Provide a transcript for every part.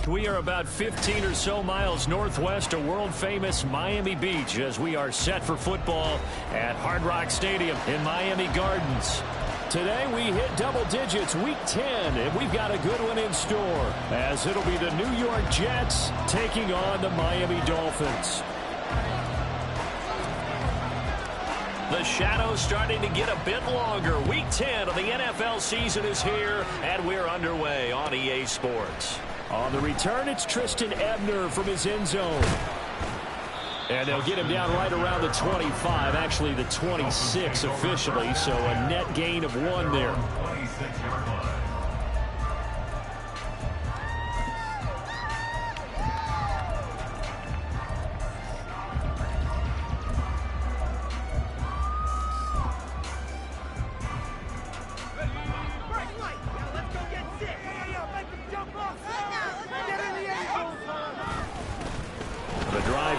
We are about 15 or so miles northwest of world-famous Miami Beach as we are set for football at Hard Rock Stadium in Miami Gardens. Today we hit double digits, week 10, and we've got a good one in store as it'll be the New York Jets taking on the Miami Dolphins. The shadow's starting to get a bit longer. Week 10 of the NFL season is here, and we're underway on EA Sports. On the return, it's Tristan Ebner from his end zone. And they'll get him down right around the 25, actually the 26 officially, so a net gain of 1 there.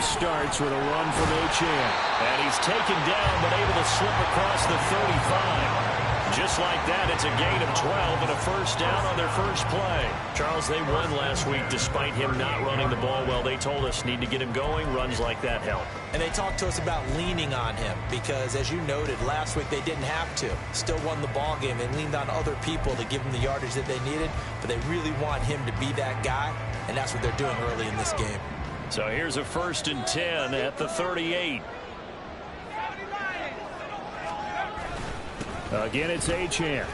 Starts with a run from Achan. And he's taken down but able to slip across the 35. Just like that, it's a gain of 12 and a first down on their first play. Charles, they won last week despite him not running the ball well. They told us need to get him going. Runs like that help. And they talked to us about leaning on him because, as you noted, last week they didn't have to. Still won the ball game. They leaned on other people to give them the yardage that they needed, but they really want him to be that guy, and that's what they're doing early in this game. So here's a 1st and 10 at the 38. Again, it's Achan.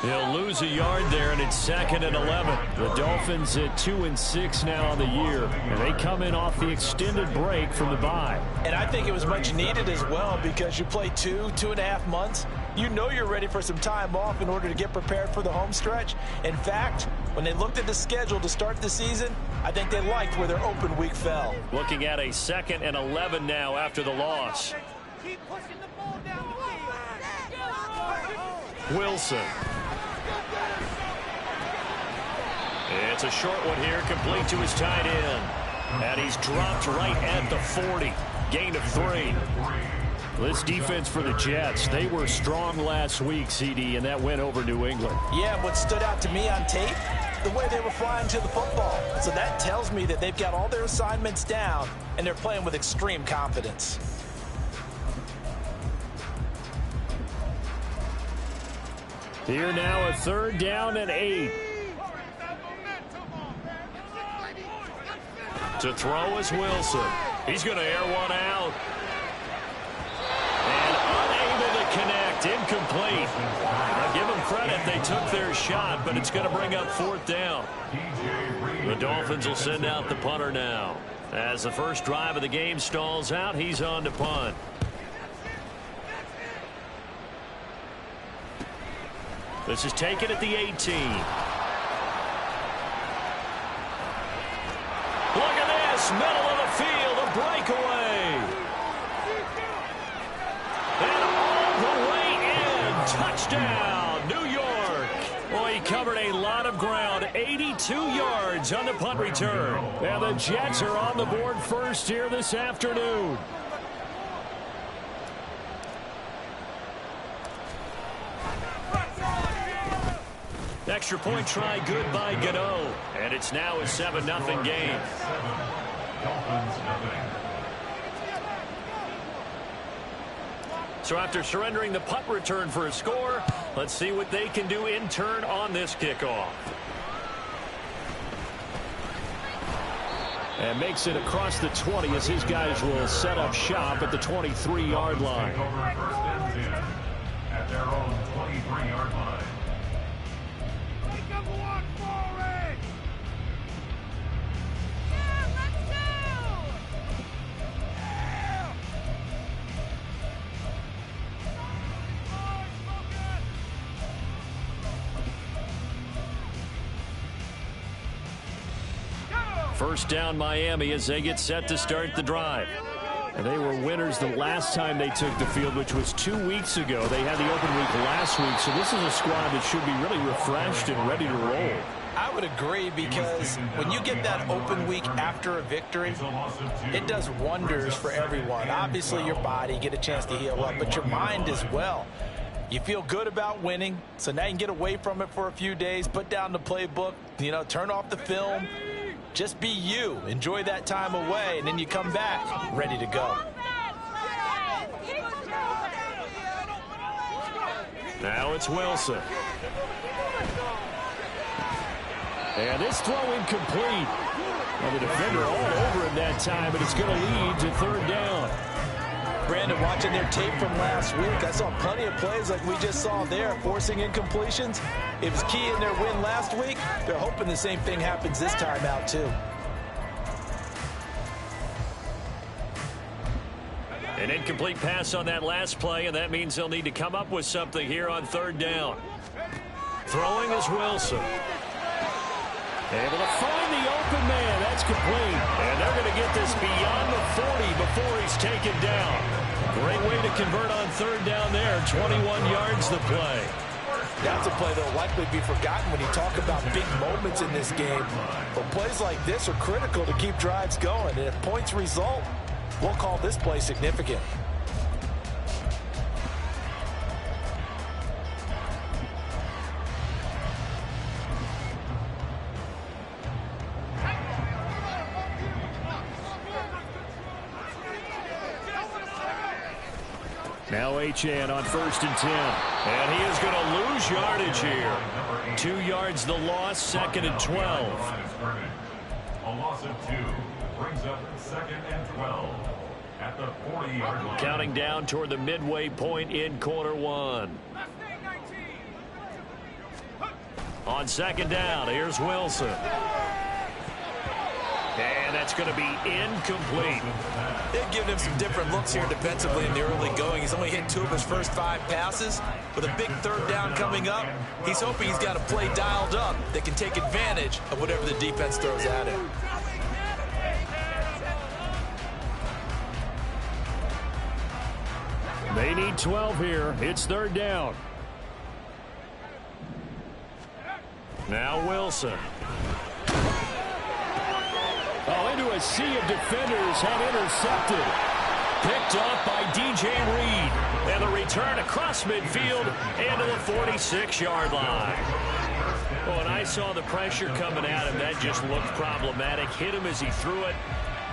He'll lose a yard there, and it's 2nd and 11. The Dolphins at 2-6 now on the year, and they come in off the extended break from the bye. And I think it was much needed as well because you play 2.5 months. You know you're ready for some time off in order to get prepared for the home stretch. In fact, when they looked at the schedule to start the season, I think they liked where their open week fell. Looking at a 2nd and 11 now after the loss. Keep pushing the ball down the field. Wilson. It's a short one here, complete to his tight end. And he's dropped right at the 40. Gain of 3. This defense for the Jets, they were strong last week, CD, and that went over New England. Yeah, what stood out to me on tape, the way they were flying to the football. So that tells me that they've got all their assignments down, and they're playing with extreme confidence. Here now, a 3rd down and 8. To throw is Wilson. He's going to air one out. And unable to connect. Incomplete. I'll give them credit. They took their shot, but it's going to bring up 4th down. The Dolphins will send out the punter now. As the first drive of the game stalls out, he's on to punt. This is taken at the 18. Look at this, middle of the field, a breakaway. And all the way in, touchdown, New York. Boy, he covered a lot of ground, 82 yards on the punt return. And the Jets are on the board first here this afternoon. Extra point try good by Gano. And it's now a 7-0 game. So after surrendering the punt return for a score, let's see what they can do in turn on this kickoff. And makes it across the 20 as his guys will set up shop at the 23-yard line. At their own 23-yard line. First down Miami as they get set to start the drive. And they were winners the last time they took the field, which was 2 weeks ago. They had the open week last week, so this is a squad that should be really refreshed and ready to roll. I would agree, because when you get that open week after a victory, it does wonders for everyone. Obviously, your body, get a chance to heal up, but your mind as well. You feel good about winning, so now you can get away from it for a few days, put down the playbook, You know, turn off the film. Just be you. Enjoy that time away, and then you come back ready to go. Now it's Wilson. And this throw incomplete. Well, the defender all over him that time, but it's going to lead to third down. Brandon, watching their tape from last week, I saw plenty of plays like we just saw there, forcing incompletions. It was key in their win last week. They're hoping the same thing happens this time out, too. An incomplete pass on that last play, and that means they'll need to come up with something here on third down. Throwing is Wilson. Able to find the open man. That's complete. And they're going to get this beyond the 40 before he's taken down. Great way to convert on third down there. 21 yards the play. That's a play that will likely be forgotten when you talk about big moments in this game. But plays like this are critical to keep drives going. And if points result, we'll call this play significant. Now Achane on 1st and 10. And he is going to lose yardage here. 2 yards the loss, 2nd and 12. A loss of 2 brings up 2nd and 12 at the 40-yard line. Counting down toward the midway point in quarter one. On 2nd down, here's Wilson. And that's going to be incomplete. They've given him some different looks here defensively in the early going. He's only hit 2 of his first 5 passes. With a big third down coming up, he's hoping he's got a play dialed up that can take advantage of whatever the defense throws at him. They need 12 here. It's third down. Now Wilson. Oh, into a sea of defenders and intercepted. Picked up by DJ Reed. And the return across midfield and to the 46-yard line. Well, when I saw the pressure coming at him, that just looked problematic. Hit him as he threw it,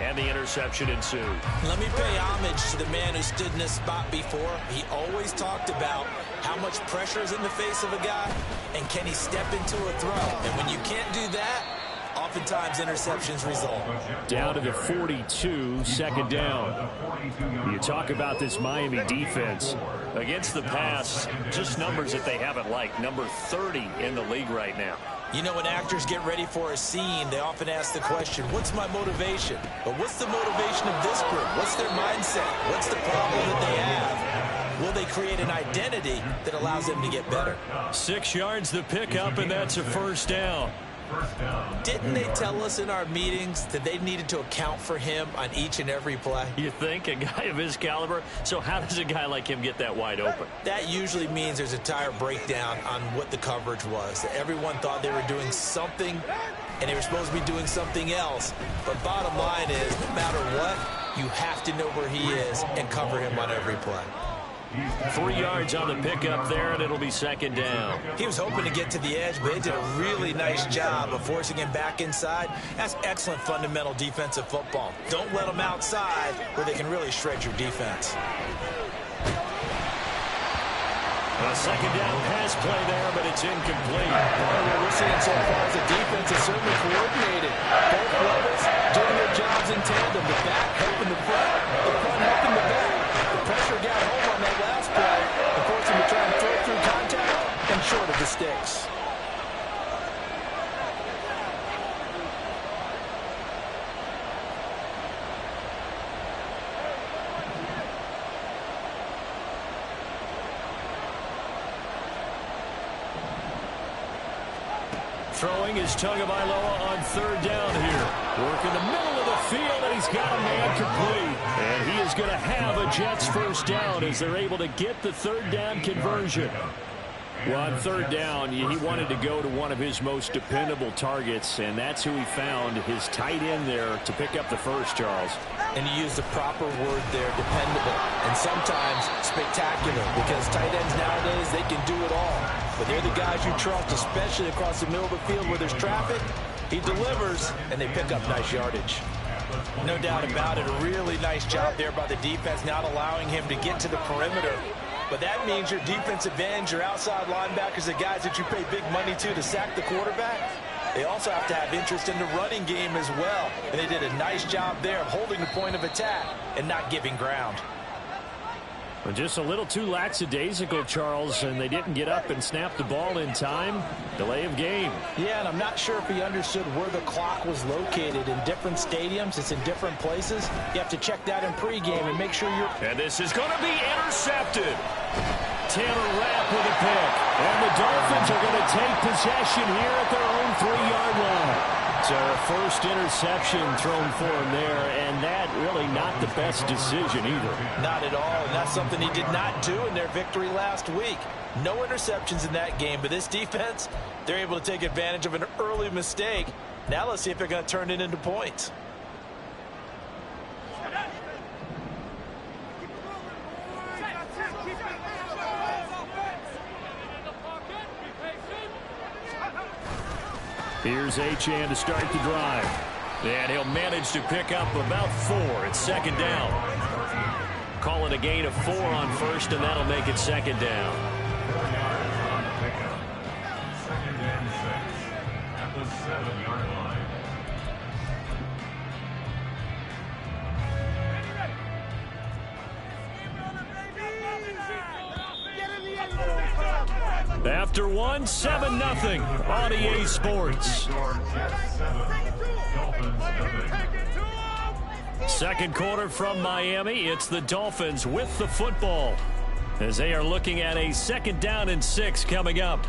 and the interception ensued. Let me pay homage to the man who stood in this spot before. He always talked about how much pressure is in the face of a guy, and can he step into a throw. And when you can't do that, oftentimes interceptions result. Down to the 42, 2nd down. You talk about this Miami defense. Against the pass, just numbers that they haven't liked. Number 30 in the league right now. You know, when actors get ready for a scene, they often ask the question, what's my motivation? But what's the motivation of this group? What's their mindset? What's the problem that they have? Will they create an identity that allows them to get better? 6 yards the pickup, and that's a first down. Didn't they tell us in our meetings that they needed to account for him on each and every play? You think? A guy of his caliber? So how does a guy like him get that wide open? That usually means there's a tire breakdown on what the coverage was. Everyone thought they were doing something, and they were supposed to be doing something else. But bottom line is, no matter what, you have to know where he is and cover him on every play. 3 yards on the pickup there, and it'll be 2nd down. He was hoping to get to the edge, but they did a really nice job of forcing him back inside. That's excellent fundamental defensive football. Don't let them outside where they can really shred your defense. A 2nd down pass play there, but it's incomplete. What we're seeing so far is the defense is certainly coordinated. Both levels doing their jobs in tandem. The back helping the front helping the back. The pressure got home on that last play and forced him to try and throw through contact and short of the sticks. Throwing is Tagovailoa on 3rd down here. Work in the middle of the field, and he's got a man complete. And he is going to have a Jets first down as they're able to get the 3rd down conversion. Well, on 3rd down, he wanted to go to one of his most dependable targets, and that's who he found, his tight end there, to pick up the first, Charles. And you use the proper word there, dependable, and sometimes spectacular, because tight ends nowadays, they can do it all. but they're the guys you trust, especially across the middle of the field where there's traffic. He delivers, and they pick up nice yardage. No doubt about it, a really nice job there by the defense, not allowing him to get to the perimeter. But that means your defensive ends, your outside linebackers, the guys that you pay big money to sack the quarterback, they also have to have interest in the running game as well. And they did a nice job there of holding the point of attack and not giving ground. Well, just a little too lackadaisical, Charles, and they didn't get up and snap the ball in time. Delay of game. Yeah, and I'm not sure if he understood where the clock was located. In different stadiums, it's in different places. You have to check that in pregame and make sure you're... And this is going to be intercepted. Taylor Rapp with a pick. And the Dolphins are going to take possession here at their own 3-yard line. So a first interception thrown for him there, and that really not the best decision either. Not at all, and that's something he did not do in their victory last week. No interceptions in that game, but this defense, they're able to take advantage of an early mistake. Now let's see if they're going to turn it into points. Here's Achane to start the drive. And he'll manage to pick up about 4. It's second down. Calling a gain of 4 on first, and that'll make it second down. 4 yards on the pickup. Second and 6 at the 7-yard line. After 1, 7-0 on EA Sports. Second quarter from Miami. It's the Dolphins with the football as they are looking at a second down and 6 coming up.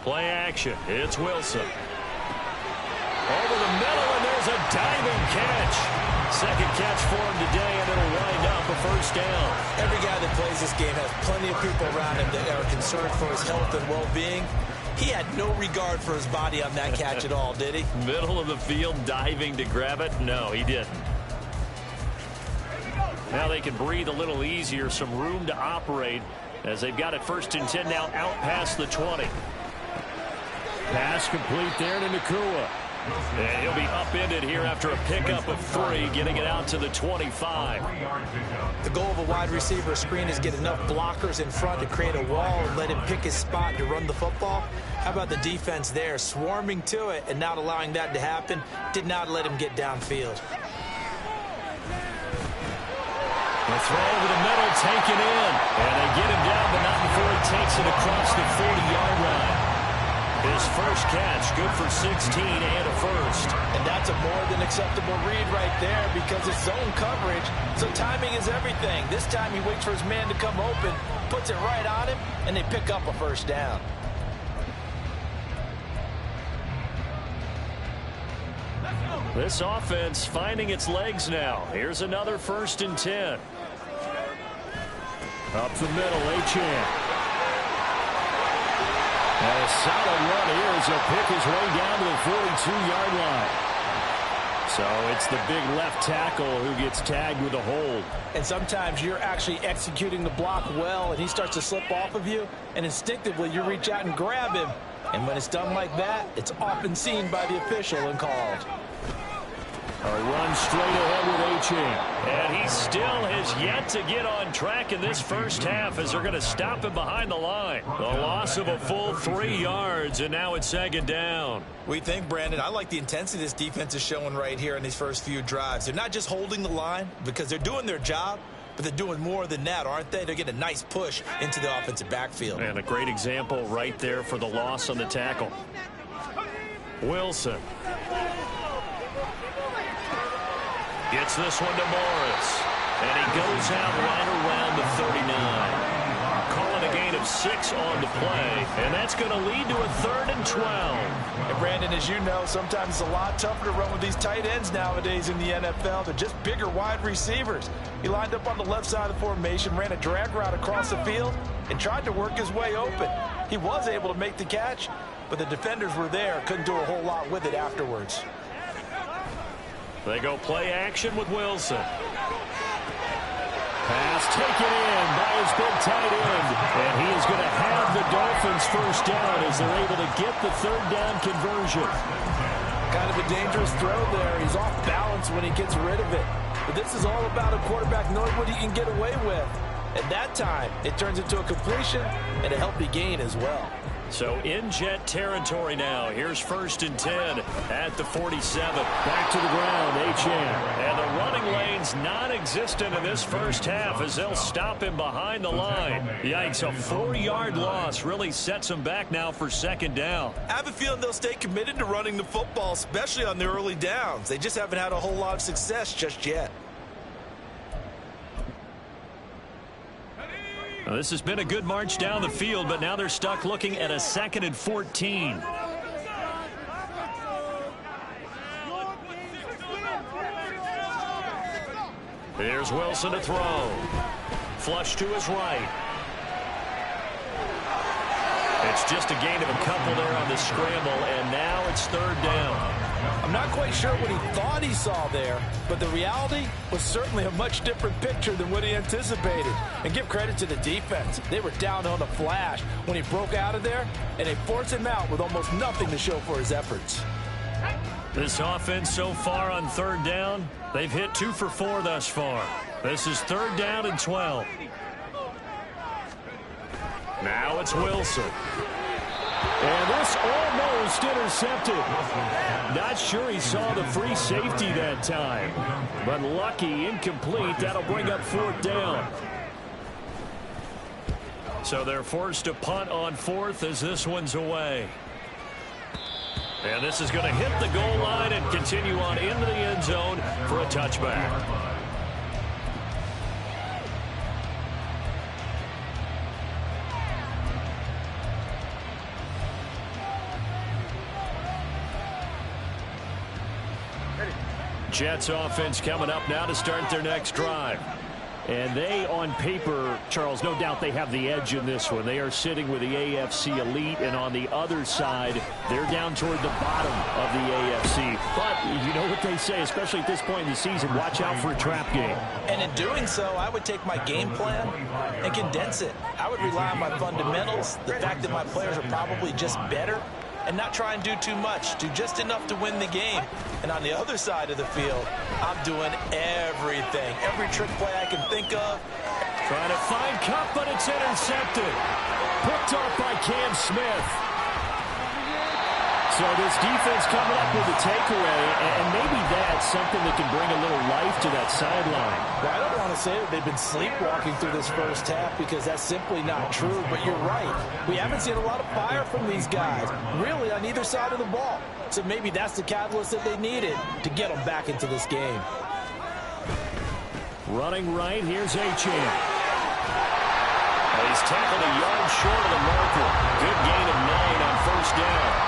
Play action. It's Wilson. Over the middle, and there's a diving catch. Second catch for him today, and it'll wind up a first down. Every guy that plays this game has plenty of people around him that are concerned for his health and well-being. He had no regard for his body on that catch at all, did he? Middle of the field, diving to grab it? No, he didn't. Now they can breathe a little easier, some room to operate as they've got it first and 10 now out past the 20. Pass complete there to Nakua. And he'll be upended here after a pickup of 3, getting it out to the 25. The goal of a wide receiver screen is get enough blockers in front to create a wall and let him pick his spot to run the football. How about the defense there, swarming to it and not allowing that to happen? Did not let him get downfield. The throw over the middle, taken in. And they get him down, but not before he takes it across the 40-yard line. His first catch, good for 16 and a first. And that's a more than acceptable read right there because it's zone coverage, so timing is everything. This time he waits for his man to come open, puts it right on him, and they pick up a first down. This offense finding its legs now. Here's another first and 10. Up the middle, Achane. And a solid run here as he'll pick his way down to the 42-yard line. So it's the big left tackle who gets tagged with a hold. And sometimes you're actually executing the block well, and he starts to slip off of you, and instinctively you reach out and grab him. And when it's done like that, it's often seen by the official and called. A run straight ahead with Achane. And he still has yet to get on track in this first half as they're going to stop him behind the line. The loss of a full 3 yards, and now it's second down. We think, Brandon, I like the intensity this defense is showing right here in these first few drives. They're not just holding the line because they're doing their job, but they're doing more than that, aren't they? They're getting a nice push into the offensive backfield. And a great example right there for the loss on the tackle. Wilson. Gets this one to Morris. And he goes out right around the 39. Calling a gain of 6 on the play. And that's going to lead to a 3rd and 12. And Brandon, as you know, sometimes it's a lot tougher to run with these tight ends nowadays in the NFL. They're just bigger wide receivers. He lined up on the left side of the formation, ran a drag route across the field, and tried to work his way open. He was able to make the catch, but the defenders were there, couldn't do a whole lot with it afterwards. They go play action with Wilson. Pass taken in by his big tight end. And he is going to have the Dolphins first down as they're able to get the third down conversion. Kind of a dangerous throw there. He's off balance when he gets rid of it. But this is all about a quarterback knowing what he can get away with. At that time, it turns into a completion and a healthy gain as well. So in Jet territory now. Here's 1st and 10 at the 47. Back to the ground, H.M. And the running lane's non-existent in this first half as they'll stop him behind the line. Yikes, a 4-yard loss really sets him back now for 2nd down. I have a feeling they'll stay committed to running the football, especially on the early downs. They just haven't had a whole lot of success just yet. Well, this has been a good march down the field, but now they're stuck looking at a 2nd and 14. Here's Wilson to throw. Flush to his right. It's just a gain of a couple there on the scramble, and now it's 3rd down. I'm not quite sure what he thought he saw there, but the reality was certainly a much different picture than what he anticipated. And give credit to the defense. They were down on the flash when he broke out of there, and they forced him out with almost nothing to show for his efforts. This offense so far on 3rd down, they've hit 2 for 4 thus far. This is 3rd down and 12. Now it's Wilson. And this almost intercepted. Not sure he saw the free safety that time. But lucky, incomplete. That'll bring up 4th down. So they're forced to punt on 4th as this one's away. And this is going to hit the goal line and continue on into the end zone for a touchback. Jets offense coming up now to start their next drive. And they, on paper, Charles, no doubt they have the edge in this one. They are sitting with the AFC elite, and on the other side, they're down toward the bottom of the AFC. But you know what they say, especially at this point in the season, watch out for a trap game. And in doing so, I would take my game plan and condense it. I would rely on my fundamentals, the fact that my players are probably just better, and not try and do too much, do just enough to win the game. And on the other side of the field, I'm doing everything, every trick play I can think of. Trying to find Cup, but it's intercepted. Picked off by Cam Smith. So this defense coming up with a takeaway, and maybe that's something that can bring a little life to that sideline. Well, I don't want to say that they've been sleepwalking through this first half because that's simply not true, but you're right. We haven't seen a lot of fire from these guys, really on either side of the ball. So maybe that's the catalyst that they needed to get them back into this game. Running right, here's Achane. He's tackled a yard short of the marker. Good gain of 9 on 1st down.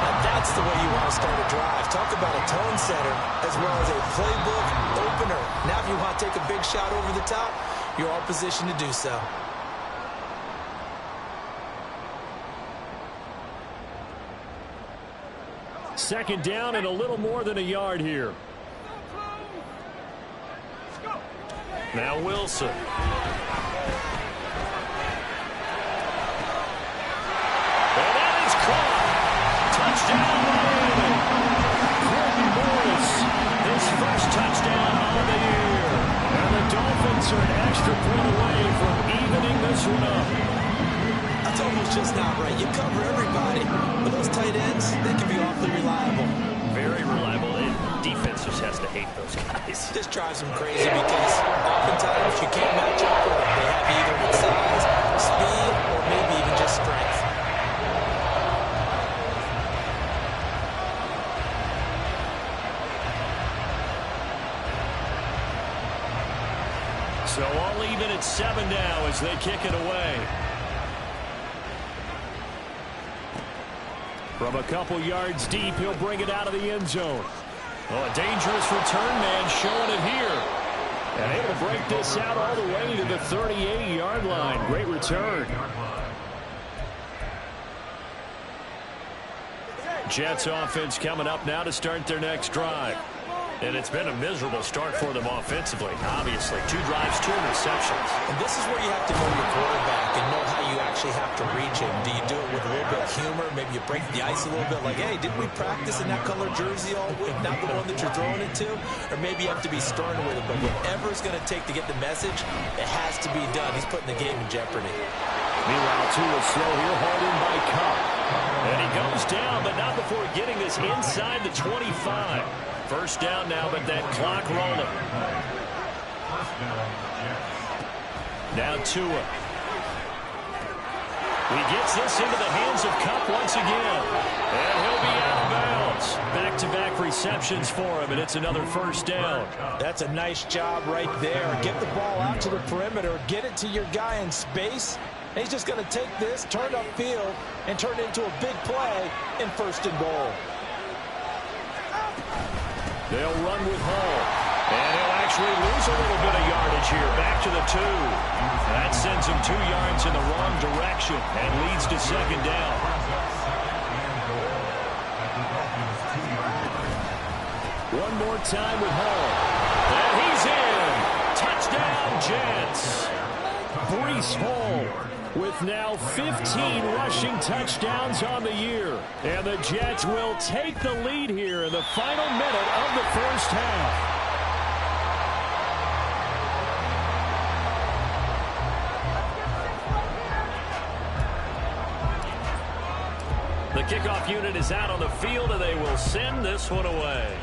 Now that's the way you want to start a drive. Talk about a tone setter as well as a playbook opener. Now if you want to take a big shot over the top, you're all positioned to do so. Second down and a little more than a yard here. Now Wilson. And that is caught. Touchdown, Miami. Jordan Morris, his first touchdown of the year. And the Dolphins are an extra point away from evening this one up. That's almost just not right. You cover everybody. But those tight ends, they can be awfully reliable. Very reliable. And defense just has to hate those guys. This drives them crazy because oftentimes you can't match up with them. They have either with size, speed, or maybe even just strength. So all even at 7 now as they kick it away. From a couple yards deep, he'll bring it out of the end zone. Oh, a dangerous return man showing it here. And able to break this out all the way to the 38-yard line. Great return. Jets offense coming up now to start their next drive. And it's been a miserable start for them offensively, obviously. 2 drives, 2 interceptions. And this is where you have to know your quarterback and know how you actually have to reach him. Do you do it with a little bit of humor? Maybe you break the ice a little bit like, hey, didn't we practice in that color jersey all week? Not the one that you're throwing it to? Or maybe you have to be stern with it. But whatever it's going to take to get the message, it has to be done. He's putting the game in jeopardy. Meanwhile, Tua slow here, hauled in by Cup. And he goes down, but not before getting this inside the 25. First down now, but that clock rolling. Now Tua. He gets this into the hands of Cup once again. And he'll be out of bounds. Back-to-back receptions for him, and it's another first down. That's a nice job right there. Get the ball out to the perimeter. Get it to your guy in space. And he's just going to take this, turn upfield, and turn it into a big play in 1st and goal. They'll run with Hall. And he'll actually lose a little bit of yardage here. Back to the 2. That sends him 2 yards in the wrong direction and leads to 2nd down. One more time with Hall. And he's in. Touchdown, Jets. Breece Hall with now 15 rushing touchdowns on the year. And the Jets will take the lead here in the final minute of the first half. The kickoff unit is out on the field, and they will send this one away.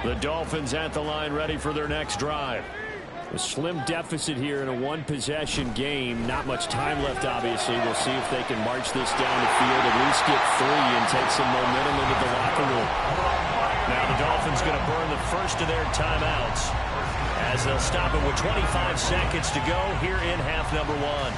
The Dolphins at the line, ready for their next drive. A slim deficit here in a one-possession game. Not much time left, obviously. We'll see if they can march this down the field, at least get 3 and take some momentum into the locker room. Now the Dolphins going to burn the first of their timeouts as they'll stop it with 25 seconds to go here in half number 1.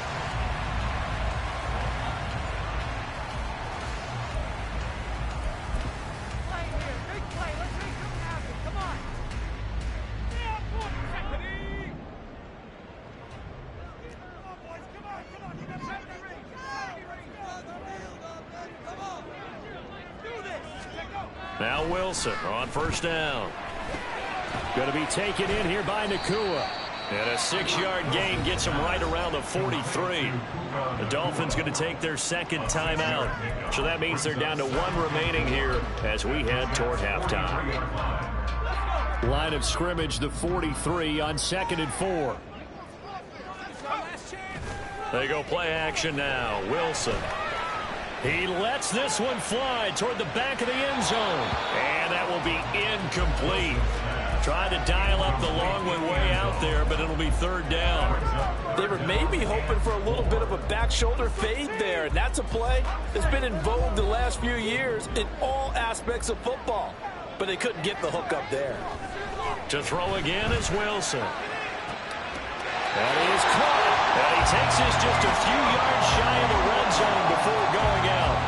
Now Wilson on first down. Going to be taken in here by Nakua. And a 6-yard gain gets him right around the 43. The Dolphins going to take their 2nd timeout. So that means they're down to 1 remaining here as we head toward halftime. Line of scrimmage, the 43 on 2nd and 4. They go play action now. Wilson. He lets this one fly toward the back of the end zone. And that will be incomplete. Trying to dial up the long one way out there, but it'll be 3rd down. They were maybe hoping for a little bit of a back shoulder fade there. And that's a play that's been in vogue the last few years in all aspects of football. But they couldn't get the hook up there. To throw again is Wilson. That is caught. And he takes this just a few yards shy of the red zone before going out.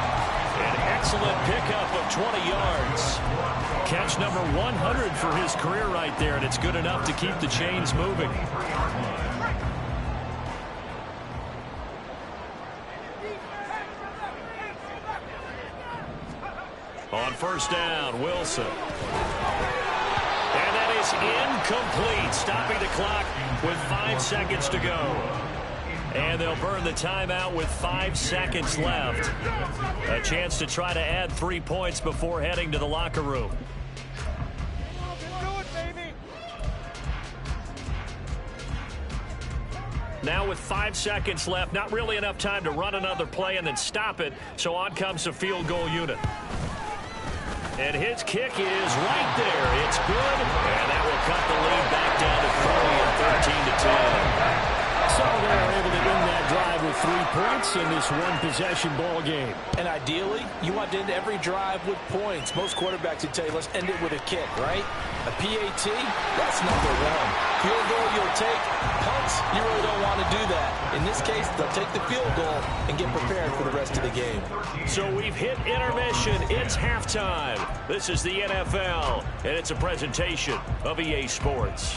An excellent pickup of 20 yards. Catch number 100 for his career right there, and it's good enough to keep the chains moving. On first down, Wilson. And that is incomplete, stopping the clock with 5 seconds to go. And they'll burn the timeout with 5 seconds left. A chance to try to add 3 points before heading to the locker room. Now with 5 seconds left, not really enough time to run another play and then stop it. So on comes the field goal unit. And his kick is right there. It's good. And that will cut the lead back down to 30 and 13-10. So they're able to win that drive with 3 points in this one-possession ball game. And ideally, you want to end every drive with points. Most quarterbacks would tell you, let's end it with a kick, right? A PAT, that's number 1. Field goal you'll take. Punts, you really don't want to do that. In this case, they'll take the field goal and get prepared for the rest of the game. So we've hit intermission. It's halftime. This is the NFL, and it's a presentation of EA Sports.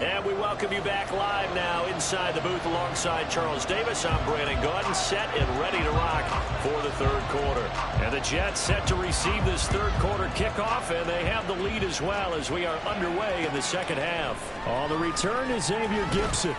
And we welcome you back live now inside the booth alongside Charles Davis. I'm Brandon Gordon, set and ready to rock for the third quarter. And the Jets set to receive this third quarter kickoff, and they have the lead as well as we are underway in the second half. On the return is Xavier Gibson.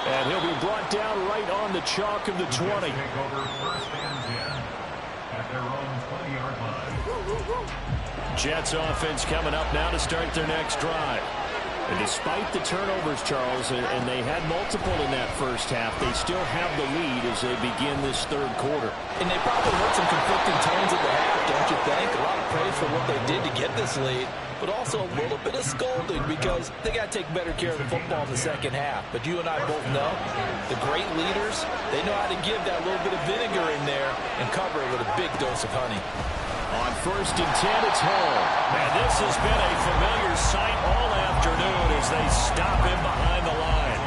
And he'll be brought down right on the chalk of the 20. Take over first and 10 at their own 20-yard line. Jets offense coming up now to start their next drive. And despite the turnovers, Charles, and they had multiple in that first half, they still have the lead as they begin this third quarter. And they probably heard some conflicting tones at the half, don't you think? A lot of praise for what they did to get this lead, but also a little bit of scolding because they got to take better care of the football in the second half. But you and I both know the great leaders, they know how to give that little bit of vinegar in there and cover it with a big dose of honey. On first and 10, it's Hall. And this has been a familiar sight all afternoon as they stop him behind the line.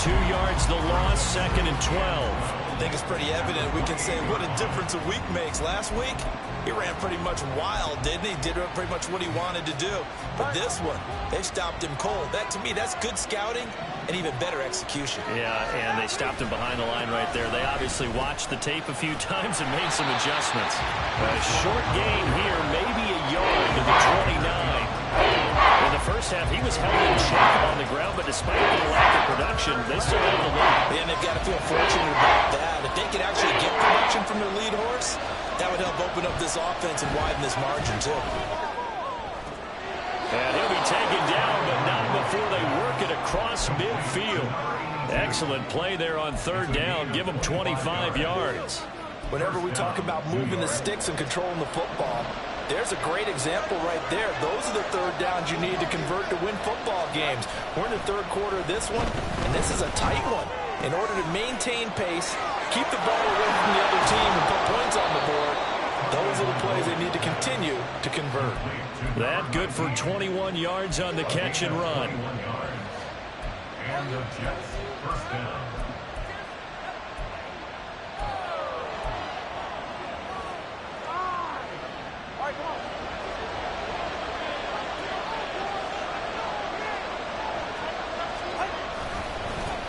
2 yards the loss, second and 12. I think it's pretty evident. We can say what a difference a week makes. Last week, he ran pretty much wild, didn't he? Did pretty much what he wanted to do. But this one, they stopped him cold. That, to me, that's good scouting and even better execution. Yeah, and they stopped him behind the line right there. They obviously watched the tape a few times and made some adjustments. A short gain here, maybe a yard to the 29. In the first half, he was held in check on the ground, but despite the lack of production, they still have the lead. And they've got to feel fortunate about that. If they could actually get production from their lead horse, that would help open up this offense and widen this margin, too. And he'll be taken down, but not before they work it across midfield. Excellent play there on third down. Give them 25 yards. Whenever we talk about moving the sticks and controlling the football, there's a great example right there. Those are the third downs you need to convert to win football games. We're in the third quarter of this one, and this is a tight one. In order to maintain pace, keep the ball away from the other team and put points on the board, those are the plays they need to continue to convert. That good for 21 yards on the catch and run. And the Jets first down.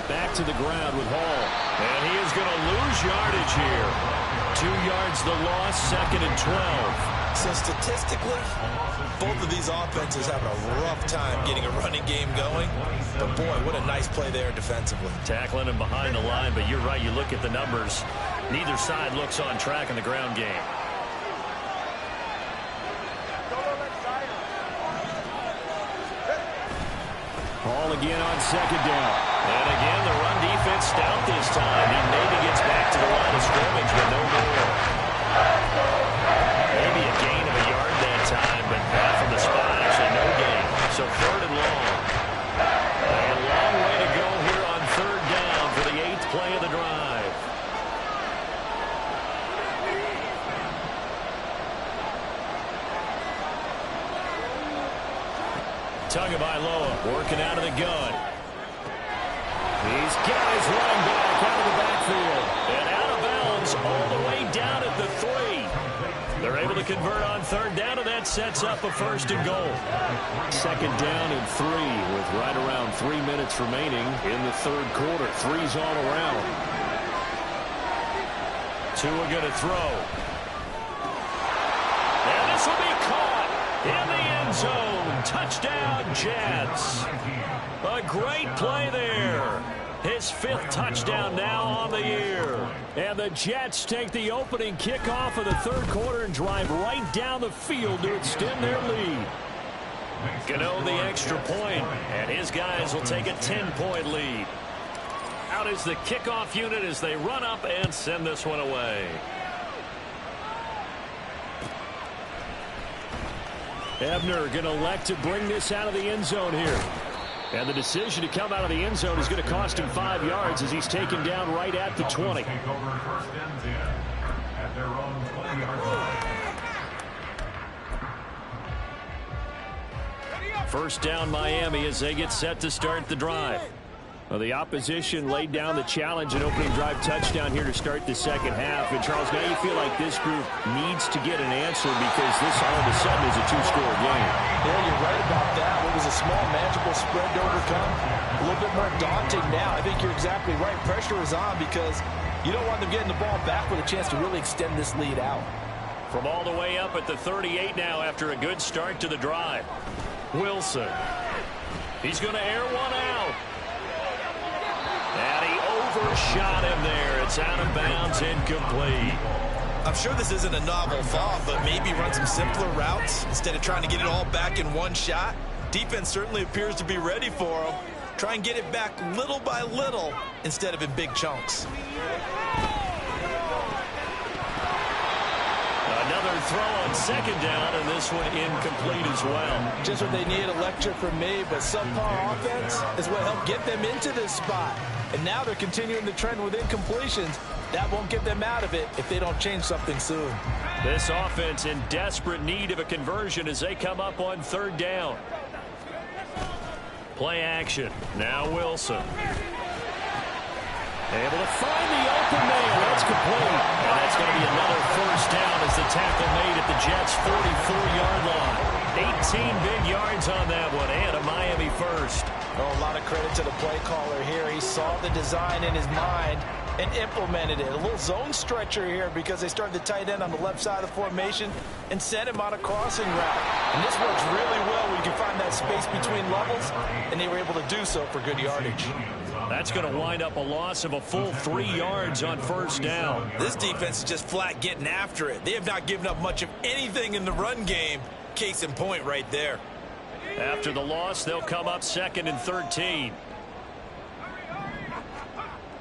Back to the ground with Hall. And he is going to lose yardage here. 2 yards the loss, second and 12. So statistically, both of these offenses have a rough time getting a running game going. But boy, what a nice play there defensively. Tackling him behind the line, but you're right, you look at the numbers. Neither side looks on track in the ground game. Hall again on second down. And again, the run defense stout this time. He maybe gets back to the line of scrimmage, but no more. Maybe a gain of a yard that time, but not from the spot. Actually, no gain. So third and long. A long way to go here on third down for the 8th play of the drive. Tagovailoa working out of the gun. He's got his running back out of the backfield. And out of bounds all the way down at the 3. They're able to convert on third down, and that sets up a first and goal. Second down and 3 with right around 3 minutes remaining in the third quarter. 3's all around. Tua going to throw. And this will be caught in the end zone. Touchdown, Jets. A great play there. His 5th touchdown now on the year. And the Jets take the opening kickoff of the third quarter and drive right down the field to extend their lead. Gano the extra point, and his guys will take a 10-point lead. Out is the kickoff unit as they run up and send this one away. Ebner going to elect to bring this out of the end zone here. And the decision to come out of the end zone is going to cost him 5 yards as he's taken down right at the 20. Take over first and 10 at their own 20-yard line. First down Miami as they get set to start the drive. Well, the opposition laid down the challenge and opening drive touchdown here to start the second half. And, Charles, now you feel like this group needs to get an answer because this all of a sudden is a two-score game. Yeah, you're right about that. It was a small, manageable spread to overcome. A little bit more daunting now. I think you're exactly right. Pressure is on because you don't want them getting the ball back with a chance to really extend this lead out. From all the way up at the 38 now after a good start to the drive. Wilson. He's going to air one out. And he overshot him there. It's out of bounds, incomplete. I'm sure this isn't a novel thought, but maybe run some simpler routes instead of trying to get it all back in one shot. Defense certainly appears to be ready for him. Try and get it back little by little instead of in big chunks. Another throw on second down, and this one incomplete as well. Just what they need, a lecture from me, but subpar offense is what helped get them into this spot. And now they're continuing the trend with incompletions. That won't get them out of it if they don't change something soon. This offense in desperate need of a conversion as they come up on third down. Play action. Now Wilson. Able to find the open man. That's complete. And that's going to be another first down as the tackle made at the Jets' 44-yard line. 18 big yards on that one, and a Miami first. Oh, a lot of credit to the play caller here. He saw the design in his mind and implemented it. A little zone stretcher here because they started the tight end on the left side of the formation and sent him on a crossing route. And this works really well where you can find that space between levels, and they were able to do so for good yardage. That's going to wind up a loss of a full 3 yards on first down. This defense is just flat getting after it. They have not given up much of anything in the run game. Case in point right there. After the loss, they'll come up 2nd and 13.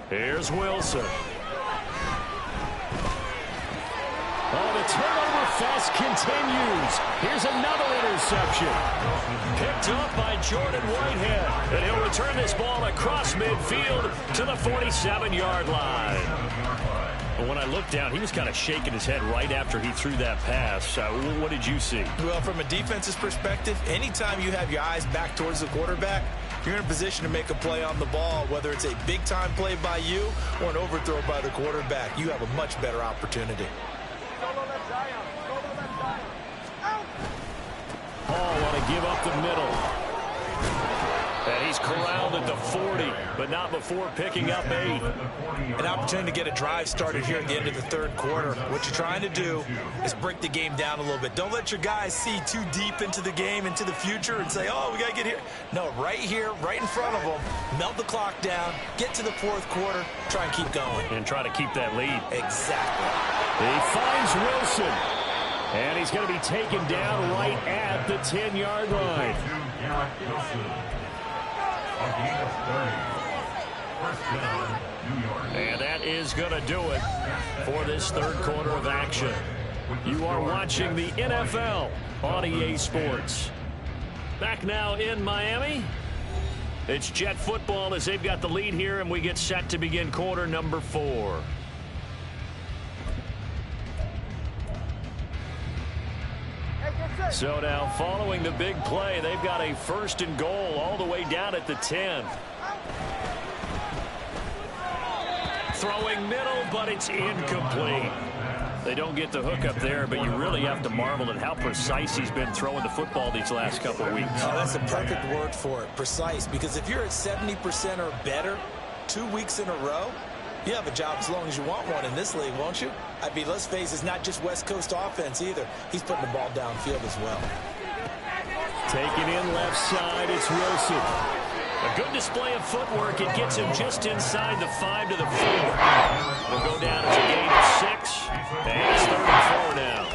Here's Wilson. Oh, the turnover fest continues. Here's another interception. Picked up by Jordan Whitehead. And he'll return this ball across midfield to the 47-yard line. But when I looked down, he was kind of shaking his head right after he threw that pass. What did you see? Well, from a defense's perspective, anytime you have your eyes back towards the quarterback, you're in a position to make a play on the ball, whether it's a big-time play by you or an overthrow by the quarterback. You have a much better opportunity. Paul want to give up the middle. And he's corralled at the 40, but not before picking up 8. An opportunity to get a drive started here at the end of the third quarter. What you're trying to do is break the game down a little bit. Don't let your guys see too deep into the game, into the future, and say, oh, we got to get here. No, right here, right in front of them, melt the clock down, get to the fourth quarter, try and keep going. And try to keep that lead. Exactly. He finds Wilson. And he's going to be taken down right at the 10-yard line. And that is going to do it for this third quarter of action. You are watching the NFL on EA Sports. Back now in Miami. It's Jet football as they've got the lead here, and we get set to begin quarter number 4. So now following the big play, they've got a 1st and goal all the way down at the 10. Throwing middle, but it's incomplete. They don't get the hook up there, but you really have to marvel at how precise he's been throwing the football these last couple of weeks. Oh, that's a perfect word for it, precise, because if you're at 70% or better 2 weeks in a row, you have a job as long as you want one in this league, won't you? I mean, let's face it, it's not just West Coast offense either. He's putting the ball downfield as well. Taking in left side, it's Wilson. A good display of footwork. It gets him just inside the 5 to the 4. We'll go down as a gain of 6. And it's 3rd and 4 now.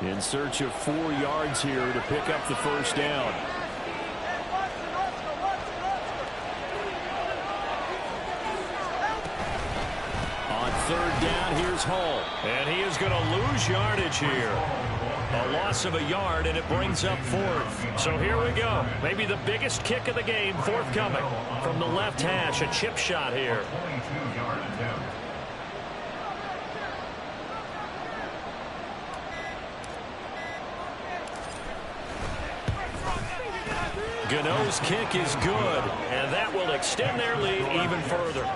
In search of 4 yards here to pick up the first down. On 3rd down, here's Hall. And he is going to lose yardage here. A loss of a yard, and it brings up 4th. So here we go. Maybe the biggest kick of the game forthcoming from the left hash. A chip shot here. 22-yard attempt. Gano's kick is good, and that will extend their lead even further.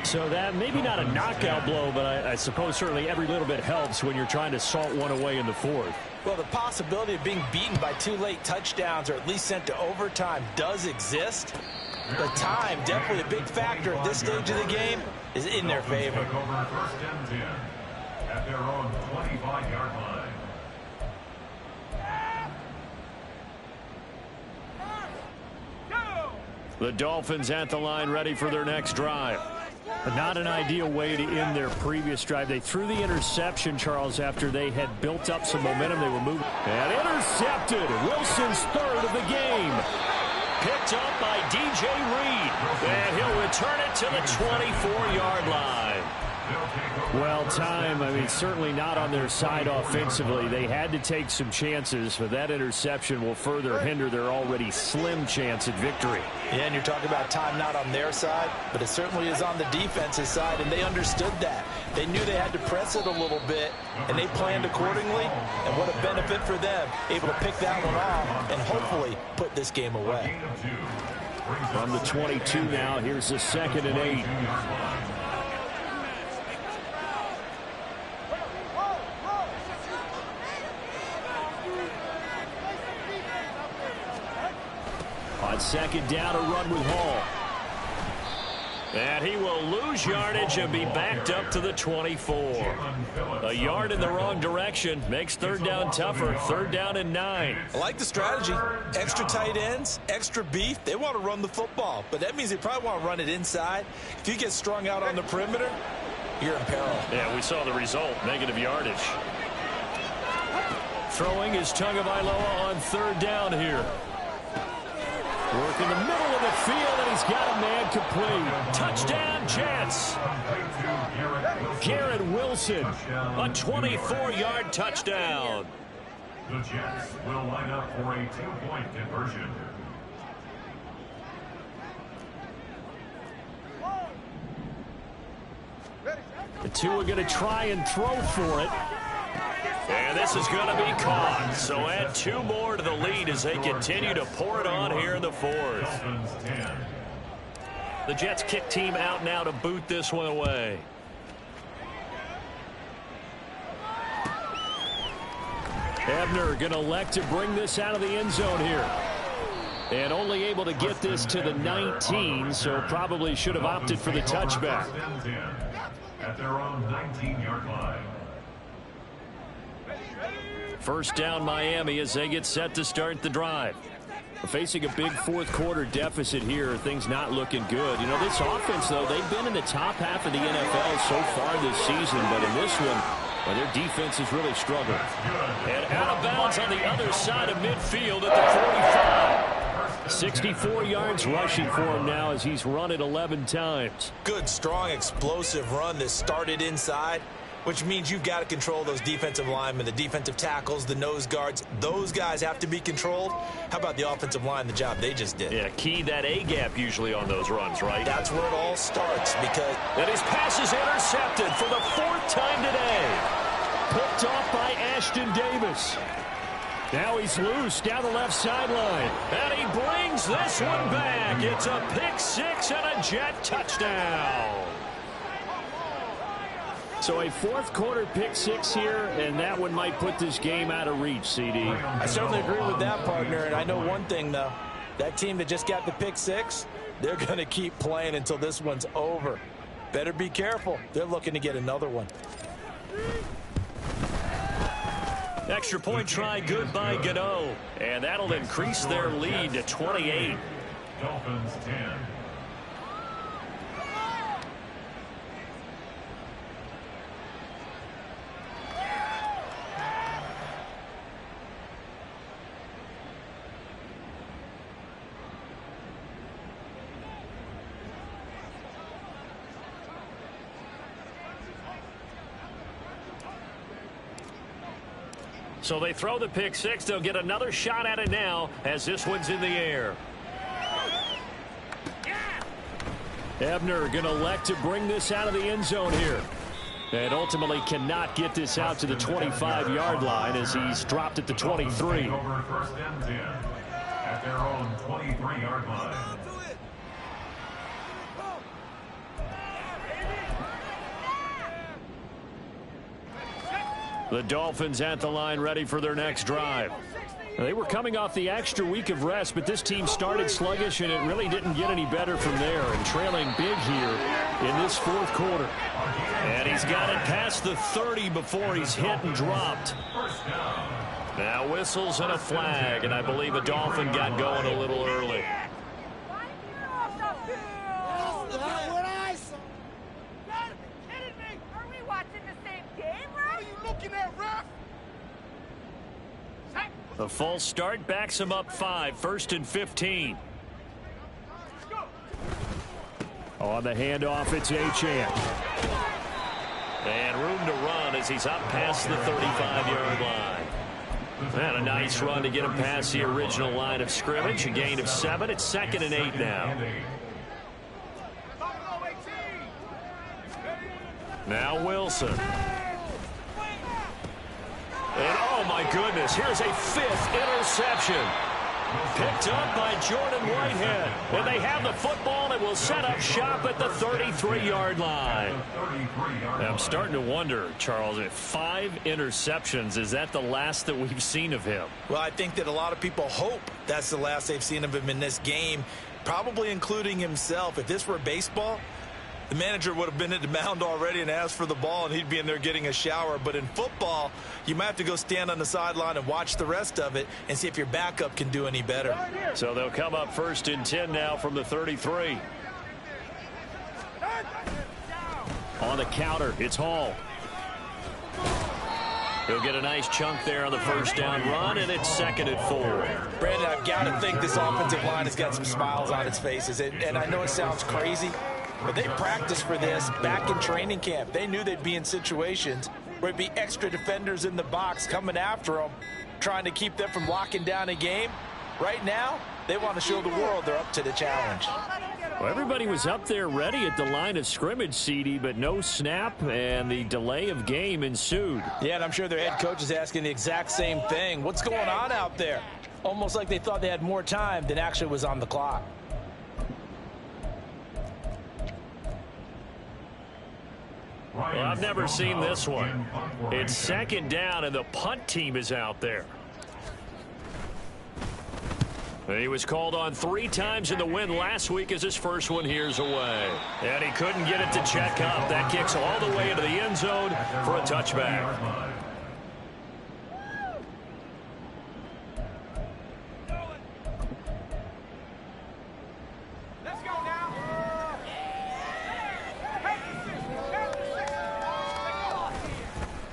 So that maybe not a knockout blow, but I suppose certainly every little bit helps when you're trying to salt one away in the 4th. Well, the possibility of being beaten by 2 late touchdowns or at least sent to overtime does exist. The time, definitely a big factor at this stage of the game, is in their favor. Take over 1st and 10 at their own 25-yard line. The Dolphins at the line, ready for their next drive. But not an ideal way to end their previous drive. They threw the interception, Charles, after they had built up some momentum. They were moving. And intercepted. Wilson's 3rd of the game. Picked up by DJ Reed. And he'll return it to the 24-yard line. Well, time, I mean, certainly not on their side offensively. They had to take some chances, but that interception will further hinder their already slim chance at victory. Yeah, and you're talking about time not on their side, but it certainly is on the defense's side, and they understood that. They knew they had to press it a little bit, and they planned accordingly, and what a benefit for them, able to pick that one off and hopefully put this game away. From the 22 now, here's the 2nd and 8. On 2nd down, a run with Hall. And he will lose yardage and be backed up to the 24. A yard in the wrong direction makes 3rd down tougher. 3rd down and 9. I like the strategy. Extra tight ends, extra beef. They want to run the football, but that means they probably want to run it inside. If you get strung out on the perimeter, you're in peril. Yeah, we saw the result. Negative yardage. Throwing is Tagovailoa on 3rd down here. Work in the middle of the field, and he's got a man complete. Touchdown, Jets. Garrett Wilson, a 24-yard touchdown. The Jets will line up for a 2-point conversion. The two are going to try and throw for it. And this is going to be caught. So add 2 more to the lead as they continue to pour it on here in the 4th. The Jets kick team out now to boot this one away. Ebner going to elect to bring this out of the end zone here. And only able to get this to the 19, so probably should have opted for the touchback. At their own 19-yard line. 1st down Miami as they get set to start the drive. We're facing a big 4th quarter deficit here. Things not looking good. You know, this offense, though, they've been in the top half of the NFL so far this season, but in this one, well, their defense has really struggled. And out of bounds on the other side of midfield at the 45. 64 yards rushing for him now as he's run it 11 times. Good, strong, explosive run that started inside, which means you've got to control those defensive linemen, the defensive tackles, the nose guards. Those guys have to be controlled. How about the offensive line, the job they just did? Yeah, key that A-gap usually on those runs, right? That's where it all starts because... And his pass is intercepted for the 4th time today. Picked off by Ashton Davis. Now he's loose down the left sideline. And he brings this one back. It's a pick 6 and a Jet touchdown. So a 4th quarter pick 6 here, and that one might put this game out of reach, CD. I certainly agree with that, partner. And I know one thing, though. That team that just got the pick 6, they're going to keep playing until this one's over. Better be careful. They're looking to get another one. Extra point try good by Gano. And that'll increase their lead to 28. Dolphins 10. So they throw the pick six. They'll get another shot at it now as this one's in the air. Ebner going to elect to bring this out of the end zone here. And ultimately cannot get this out to the 25-yard line as he's dropped at the 23. Over first and 10 at their own 23-yard line. The Dolphins at the line ready for their next drive. They were coming off the extra week of rest, but this team started sluggish, and it really didn't get any better from there. And trailing big here in this fourth quarter. And he's got it past the 30 before he's hit and dropped. Now whistles and a flag, and I believe a Dolphin got going a little early. The false start backs him up 5, 1st and 15. On the handoff, it's Achane. And room to run as he's up past the 35-yard line. And a nice run to get him past the original line of scrimmage. A gain of 7. It's 2nd and 8 now. Now Wilson. And oh my goodness, here's a 5th interception. Picked up by Jordan Whitehead. And they have the football and will set up shop at the 33-yard line. I'm starting to wonder, Charles, if 5 interceptions, is that the last that we've seen of him? Well, I think that a lot of people hope that's the last they've seen of him in this game, probably including himself. If this were baseball, the manager would have been at the mound already and asked for the ball, and he'd be in there getting a shower. But in football, you might have to go stand on the sideline and watch the rest of it and see if your backup can do any better. So they'll come up 1st and 10 now from the 33. On the counter, it's Hall. He'll get a nice chunk there on the first down run, and it's 2nd and 4. Brandon, I've got to think this offensive line has got some smiles on its faces. And I know it sounds crazy, but they practiced for this back in training camp. They knew they'd be in situations where it'd be extra defenders in the box coming after them, trying to keep them from locking down a game. Right now, they want to show the world they're up to the challenge. Well, everybody was up there ready at the line of scrimmage, CD, but no snap, and the delay of game ensued. Yeah, and I'm sure their head coach is asking the exact same thing. What's going on out there? Almost like they thought they had more time than actually was on the clock. Well, I've never seen this one. It's 2nd down, and the punt team is out there. He was called on 3 times in the win last week as his first one here's away. And he couldn't get it to check up. That kicks all the way into the end zone for a touchback.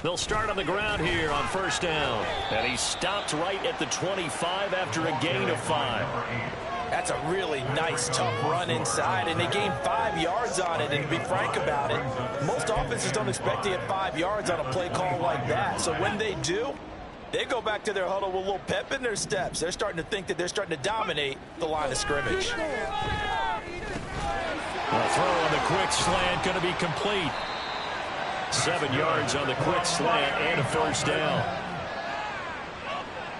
They'll start on the ground here on 1st down. And he stopped right at the 25 after a gain of 5. That's a really nice, tough run inside, and they gained 5 yards on it. And to be frank about it, most offenses don't expect to get 5 yards on a play call like that. So when they do, they go back to their huddle with a little pep in their steps. They're starting to think that they're starting to dominate the line of scrimmage. The throw on the quick slant going to be complete. 7 yards on the quick slant and a 1st down.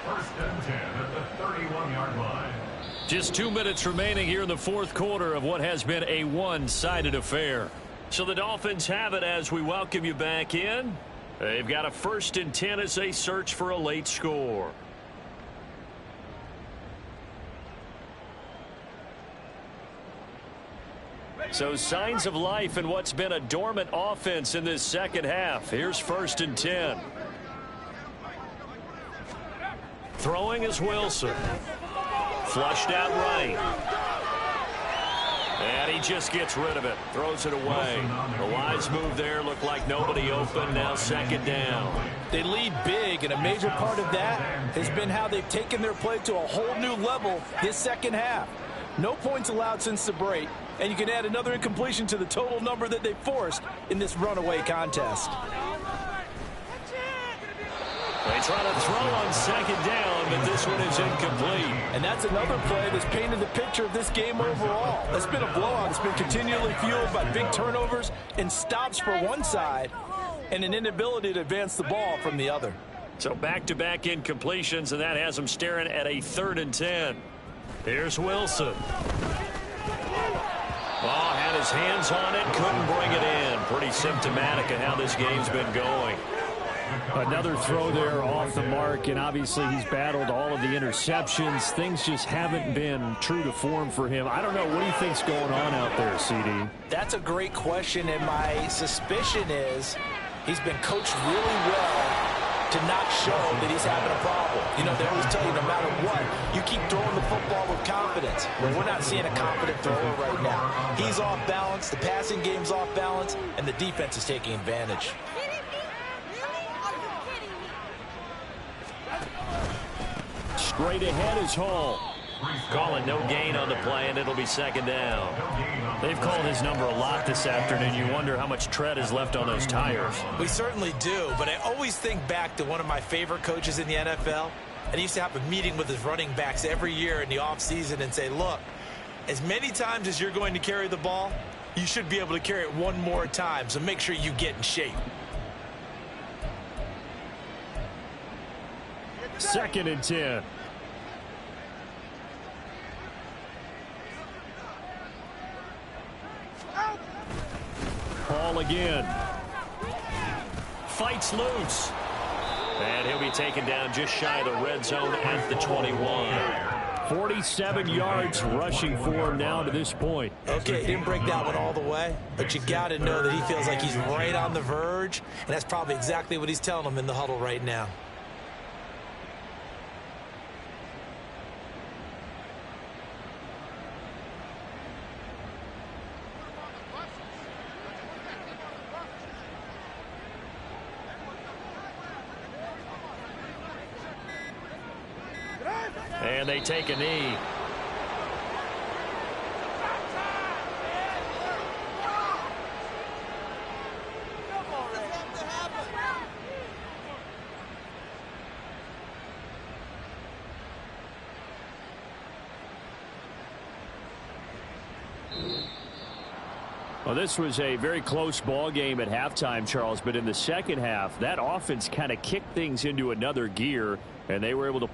1st and 10 at the 31-yard line. Just 2 minutes remaining here in the fourth quarter of what has been a one-sided affair. So the Dolphins have it as we welcome you back in. They've got a 1st and 10 as they search for a late score. So signs of life in what's been a dormant offense in this second half. Here's 1st and 10. Throwing is Wilson. Flushed out right. And he just gets rid of it. Throws it away. The wise move there. Looked like nobody open. Now 2nd down. They lead big, and a major part of that has been how they've taken their play to a whole new level this second half. No points allowed since the break, and you can add another incompletion to the total number that they forced in this runaway contest. They try to throw on second down, but this one is incomplete. And that's another play that's painted the picture of this game overall. It's been a blowout. It's been continually fueled by big turnovers and stops for one side and an inability to advance the ball from the other. So back-to-back incompletions, and that has them staring at a 3rd and 10. Here's Wilson. Oh, had his hands on it, couldn't bring it in. Pretty symptomatic of how this game's been going. Another throw there off the mark, and obviously he's battled all of the interceptions. Things just haven't been true to form for him. I don't know. What do you think's going on out there, CD? That's a great question, and my suspicion is he's been coached really well to not show that he's having a problem. You know, they always tell you no matter what, you keep throwing the football with confidence. Well, we're not seeing a confident thrower right now. He's off balance, the passing game's off balance, and the defense is taking advantage. Straight ahead is Hall. Calling no gain on the play, and it'll be 2nd down. They've called his number a lot this afternoon. You wonder how much tread is left on those tires. We certainly do, but I always think back to one of my favorite coaches in the NFL, and he used to have a meeting with his running backs every year in the offseason and say, look, as many times as you're going to carry the ball, you should be able to carry it one more time, so make sure you get in shape. 2nd and 10. Hall again. Fights loose. And he'll be taken down just shy of the red zone at the 21. 47 yards rushing for him now to this point. Okay, he didn't break that one all the way, but you got to know that he feels like he's right on the verge, and that's probably exactly what he's telling them in the huddle right now. And they take a knee. Well, this was a very close ball game at halftime, Charles, but in the second half, that offense kind of kicked things into another gear, and they were able to